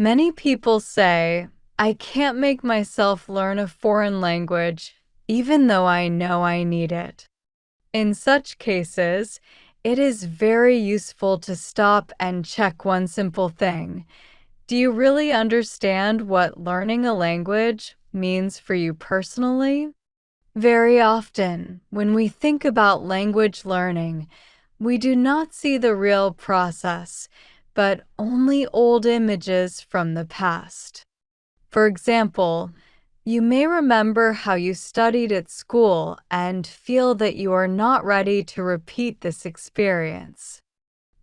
Many people say, I can't make myself learn a foreign language, even though I know I need it. In such cases, it is very useful to stop and check one simple thing. Do you really understand what learning a language means for you personally? Very often, when we think about language learning, we do not see the real process, but only old images from the past. For example, you may remember how you studied at school and feel that you are not ready to repeat this experience.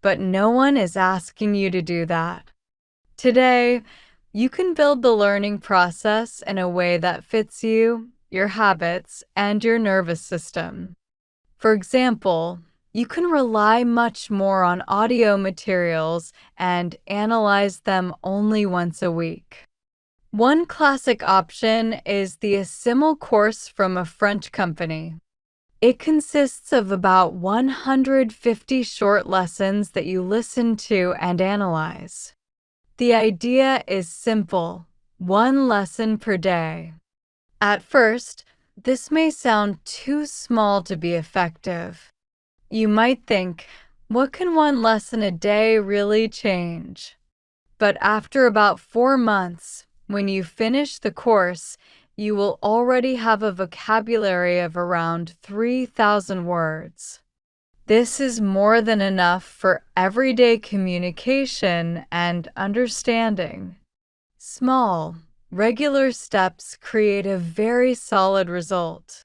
But no one is asking you to do that. Today, you can build the learning process in a way that fits you, your habits, and your nervous system. For example, you can rely much more on audio materials and analyze them only once a week. One classic option is the Assimil course from a French company. It consists of about 150 short lessons that you listen to and analyze. The idea is simple: one lesson per day. At first, this may sound too small to be effective. You might think, what can one lesson a day really change? But after about 4 months, when you finish the course, you will already have a vocabulary of around 3,000 words. This is more than enough for everyday communication and understanding. Small, regular steps create a very solid result.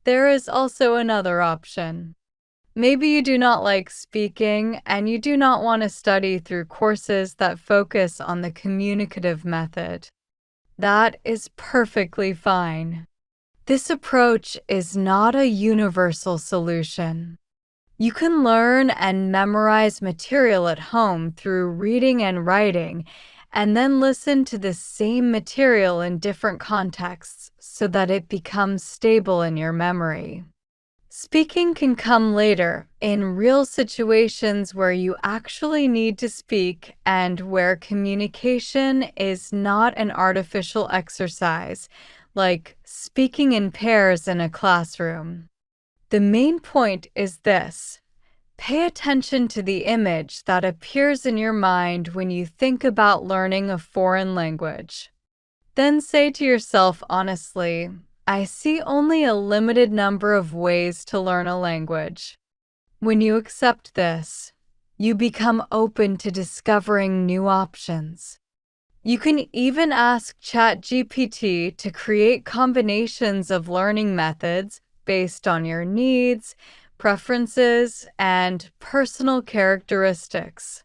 There is also another option. Maybe you do not like speaking and you do not want to study through courses that focus on the communicative method. That is perfectly fine. This approach is not a universal solution. You can learn and memorize material at home through reading and writing, and then listen to the same material in different contexts so that it becomes stable in your memory. Speaking can come later, in real situations where you actually need to speak and where communication is not an artificial exercise, like speaking in pairs in a classroom. The main point is this: pay attention to the image that appears in your mind when you think about learning a foreign language. Then say to yourself honestly, I see only a limited number of ways to learn a language. When you accept this, you become open to discovering new options. You can even ask ChatGPT to create combinations of learning methods based on your needs, preferences, and personal characteristics.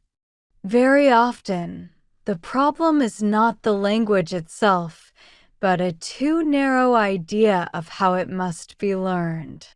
Very often, the problem is not the language itself, but a too narrow idea of how it must be learned.